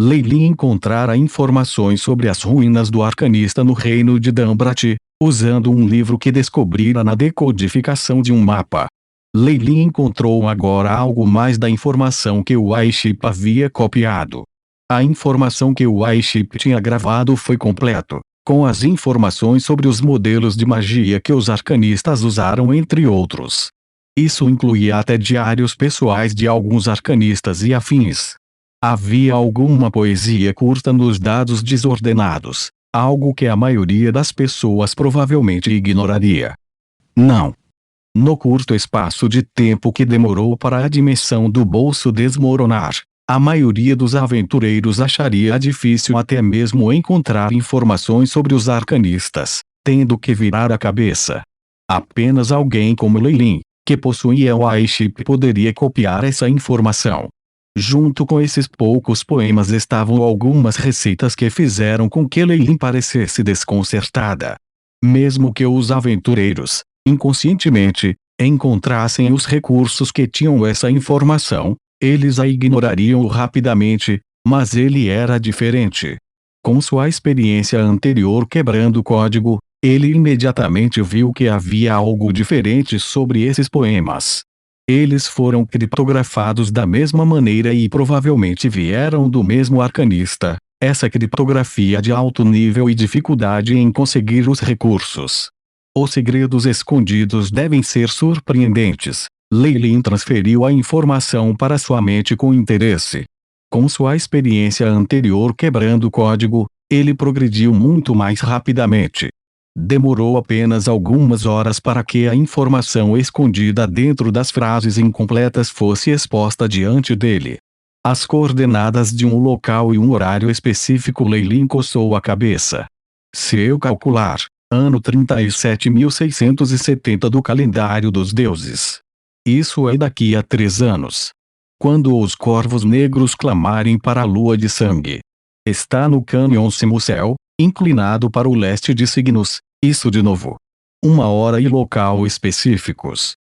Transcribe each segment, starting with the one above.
Lei encontrara informações sobre as ruínas do arcanista no reino de Dambrat, usando um livro que descobrira na decodificação de um mapa. Lei encontrou agora algo mais da informação que o Aiship havia copiado. A informação que o Aiship tinha gravado foi completo, com as informações sobre os modelos de magia que os arcanistas usaram, entre outros. Isso incluía até diários pessoais de alguns arcanistas e afins. Havia alguma poesia curta nos dados desordenados, algo que a maioria das pessoas provavelmente ignoraria. Não. No curto espaço de tempo que demorou para a dimensão do bolso desmoronar, a maioria dos aventureiros acharia difícil até mesmo encontrar informações sobre os arcanistas, tendo que virar a cabeça. Apenas alguém como Lei, que possuía o Aiship, poderia copiar essa informação. Junto com esses poucos poemas estavam algumas receitas que fizeram com que Lei parecesse desconcertada. Mesmo que os aventureiros, inconscientemente, encontrassem os recursos que tinham essa informação, eles a ignorariam rapidamente, mas ele era diferente. Com sua experiência anterior quebrando o código, ele imediatamente viu que havia algo diferente sobre esses poemas. Eles foram criptografados da mesma maneira e provavelmente vieram do mesmo arcanista. Essa criptografia de alto nível e dificuldade em conseguir os recursos. Os segredos escondidos devem ser surpreendentes. Lei transferiu a informação para sua mente com interesse. Com sua experiência anterior quebrando o código, ele progrediu muito mais rapidamente. Demorou apenas algumas horas para que a informação escondida dentro das frases incompletas fosse exposta diante dele. As coordenadas de um local e um horário específico. Lei coçou a cabeça. Se eu calcular, ano 37.670 do calendário dos deuses. Isso é daqui a 3 anos. Quando os corvos negros clamarem para a lua de sangue. Está no Cânion Simucel, inclinado para o leste de Signos. Isso de novo. 1 hora e local específicos.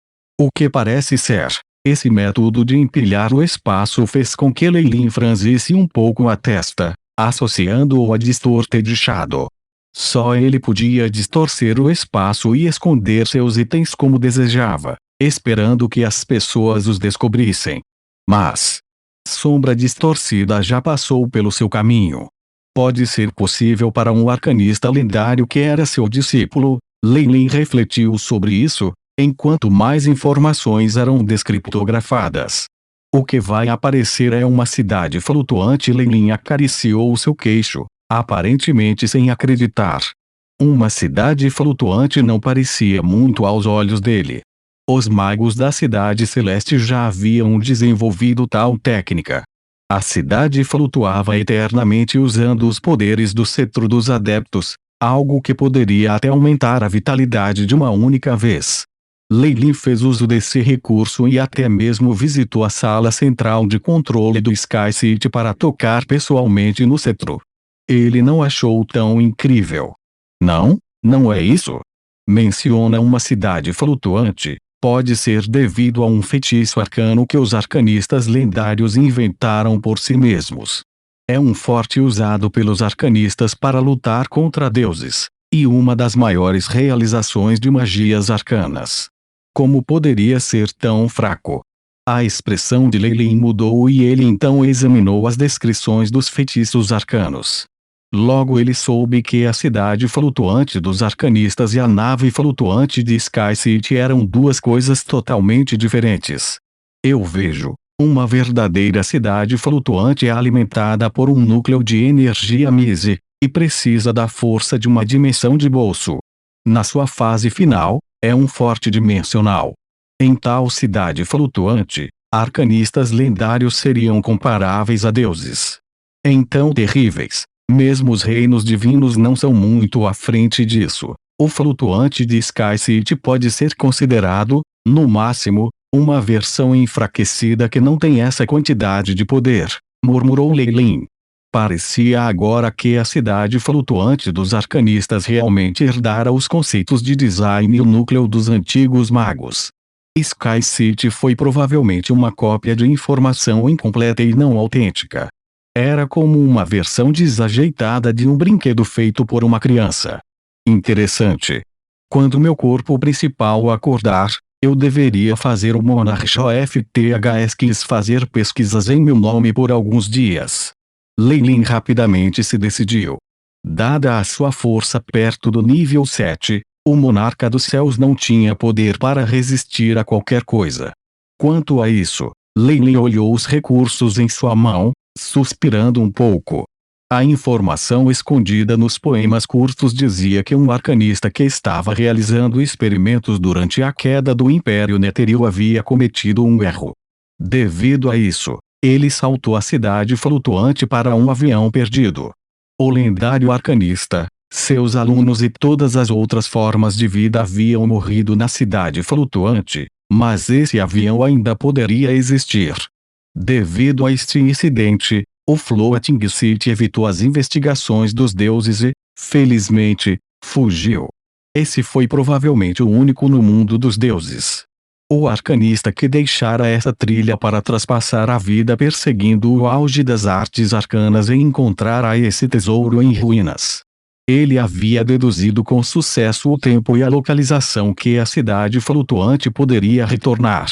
O que parece ser, esse método de empilhar o espaço fez com que Lei franzisse um pouco a testa, associando-o a Distorted Shadow. Só ele podia distorcer o espaço e esconder seus itens como desejava, esperando que as pessoas os descobrissem. Mas sombra distorcida já passou pelo seu caminho. Pode ser possível para um arcanista lendário que era seu discípulo. Lei refletiu sobre isso, enquanto mais informações eram descriptografadas. O que vai aparecer é uma cidade flutuante. Lei acariciou o seu queixo, aparentemente sem acreditar. Uma cidade flutuante não parecia muito aos olhos dele. Os magos da cidade celeste já haviam desenvolvido tal técnica. A cidade flutuava eternamente usando os poderes do cetro dos adeptos, algo que poderia até aumentar a vitalidade de uma única vez. Lei fez uso desse recurso e até mesmo visitou a sala central de controle do Sky City para tocar pessoalmente no cetro. Ele não achou tão incrível. Não é isso? Menciona uma cidade flutuante. Pode ser devido a um feitiço arcano que os arcanistas lendários inventaram por si mesmos. É um forte usado pelos arcanistas para lutar contra deuses, e uma das maiores realizações de magias arcanas. Como poderia ser tão fraco? A expressão de Lei mudou e ele então examinou as descrições dos feitiços arcanos. Logo ele soube que a cidade flutuante dos arcanistas e a nave flutuante de Sky City eram duas coisas totalmente diferentes. Eu vejo. Uma verdadeira cidade flutuante é alimentada por um núcleo de energia Mise, e precisa da força de uma dimensão de bolso. Na sua fase final, é um forte dimensional. Em tal cidade flutuante, arcanistas lendários seriam comparáveis a deuses. Então terríveis. Mesmo os reinos divinos não são muito à frente disso. O flutuante de Sky City pode ser considerado, no máximo, uma versão enfraquecida que não tem essa quantidade de poder, murmurou Lei. Parecia agora que a cidade flutuante dos arcanistas realmente herdara os conceitos de design e o núcleo dos antigos magos. Sky City foi provavelmente uma cópia de informação incompleta e não autêntica. Era como uma versão desajeitada de um brinquedo feito por uma criança. Interessante. Quando meu corpo principal acordar, eu deveria fazer o Monarch FTHS quis fazer pesquisas em meu nome por alguns dias. Leilin rapidamente se decidiu. Dada a sua força perto do nível 7, o monarca dos céus não tinha poder para resistir a qualquer coisa. Quanto a isso, Leilin olhou os recursos em sua mão, suspirando um pouco. A informação escondida nos poemas curtos dizia que um arcanista que estava realizando experimentos durante a queda do Império Netheril havia cometido um erro. Devido a isso, ele saltou a cidade flutuante para um avião perdido. O lendário arcanista, seus alunos e todas as outras formas de vida haviam morrido na cidade flutuante, mas esse avião ainda poderia existir. Devido a este incidente, o Floating City evitou as investigações dos deuses e, felizmente, fugiu. Esse foi provavelmente o único no mundo dos deuses. O arcanista que deixara essa trilha para traspassar a vida perseguindo o auge das artes arcanas e encontrar esse tesouro em ruínas. Ele havia deduzido com sucesso o tempo e a localização que a cidade flutuante poderia retornar.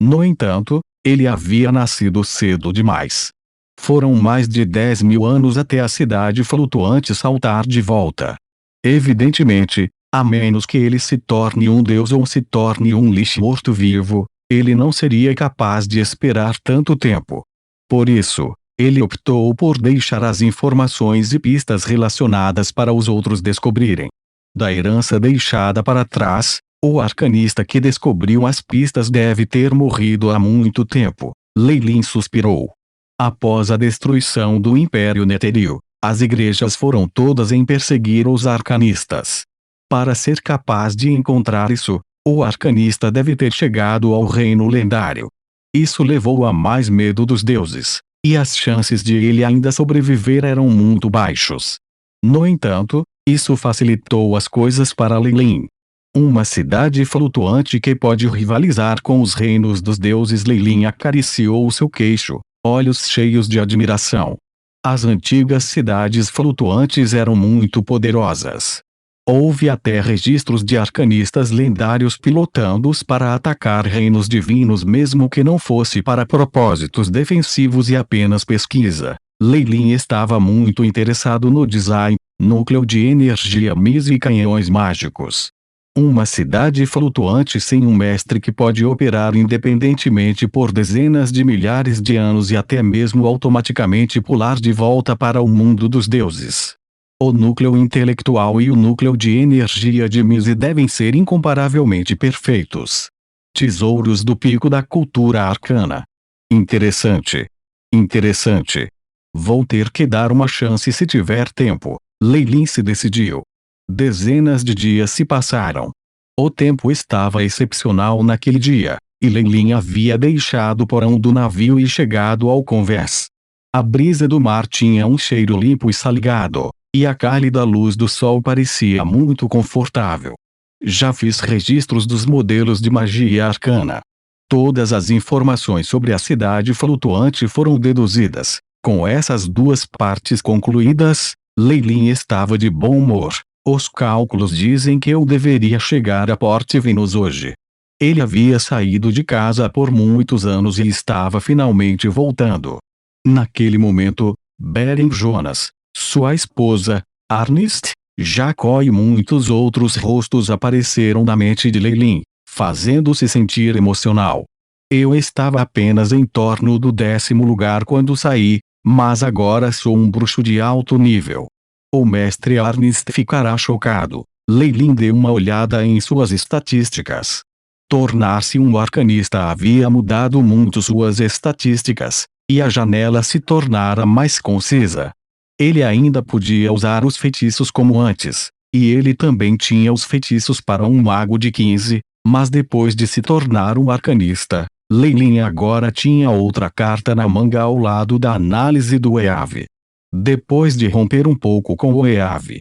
No entanto, ele havia nascido cedo demais. Foram mais de 10.000 anos até a cidade flutuante saltar de volta. Evidentemente, a menos que ele se torne um deus ou se torne um lixo morto-vivo, ele não seria capaz de esperar tanto tempo. Por isso, ele optou por deixar as informações e pistas relacionadas para os outros descobrirem. Da herança deixada para trás, o arcanista que descobriu as pistas deve ter morrido há muito tempo. Leilin suspirou. Após a destruição do Império Netheril, as igrejas foram todas em perseguir os arcanistas. Para ser capaz de encontrar isso, o arcanista deve ter chegado ao reino lendário. Isso levou a mais medo dos deuses, e as chances de ele ainda sobreviver eram muito baixos. No entanto, isso facilitou as coisas para Leilin. Uma cidade flutuante que pode rivalizar com os reinos dos deuses. Leilin acariciou seu queixo, olhos cheios de admiração. As antigas cidades flutuantes eram muito poderosas. Houve até registros de arcanistas lendários pilotando-os para atacar reinos divinos mesmo que não fosse para propósitos defensivos e apenas pesquisa. Leilin estava muito interessado no design, núcleo de energia mística e canhões mágicos. Uma cidade flutuante sem um mestre que pode operar independentemente por dezenas de milhares de anos e até mesmo automaticamente pular de volta para o mundo dos deuses. O núcleo intelectual e o núcleo de energia de Mise devem ser incomparavelmente perfeitos. Tesouros do pico da cultura arcana. Interessante. Interessante. Vou ter que dar uma chance se tiver tempo. Leilin se decidiu. Dezenas de dias se passaram. O tempo estava excepcional naquele dia, e Leilin havia deixado o porão do navio e chegado ao convés. A brisa do mar tinha um cheiro limpo e salgado, e a cálida luz do sol parecia muito confortável. Já fiz registros dos modelos de magia arcana. Todas as informações sobre a cidade flutuante foram deduzidas. Com essas duas partes concluídas, Leilin estava de bom humor. Os cálculos dizem que eu deveria chegar a Port Venus hoje. Ele havia saído de casa por muitos anos e estava finalmente voltando. Naquele momento, Beren Jonas, sua esposa, Arnist, Jacó e muitos outros rostos apareceram na mente de Leilin, fazendo-se sentir emocional. Eu estava apenas em torno do 10º lugar quando saí, mas agora sou um bruxo de alto nível. O mestre Arnist ficará chocado. Leilin deu uma olhada em suas estatísticas. Tornar-se um arcanista havia mudado muito suas estatísticas, e a janela se tornara mais concisa. Ele ainda podia usar os feitiços como antes, e ele também tinha os feitiços para um mago de 15, mas depois de se tornar um arcanista, Leilin agora tinha outra carta na manga ao lado da análise do EAV. Depois de romper um pouco com o EAV,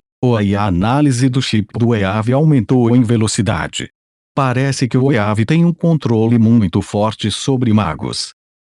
a análise do chip do EAV aumentou em velocidade. Parece que o EAV tem um controle muito forte sobre magos.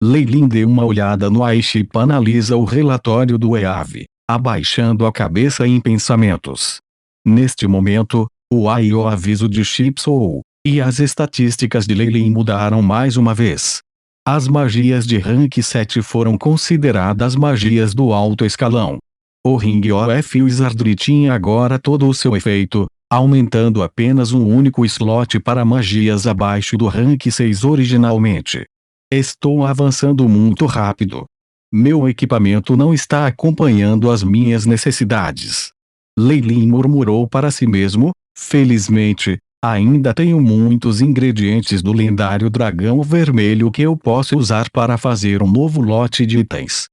Leilin deu uma olhada no iChip, analisa o relatório do EAV, abaixando a cabeça em pensamentos. Neste momento, o aviso de chip soou, e as estatísticas de Leilin mudaram mais uma vez. As magias de rank 7 foram consideradas magias do alto escalão. O Ring of Wizardry tinha agora todo o seu efeito, aumentando apenas um único slot para magias abaixo do rank 6 originalmente. Estou avançando muito rápido. Meu equipamento não está acompanhando as minhas necessidades. Leilin murmurou para si mesmo. Felizmente, ainda tenho muitos ingredientes do lendário dragão vermelho que eu posso usar para fazer um novo lote de itens.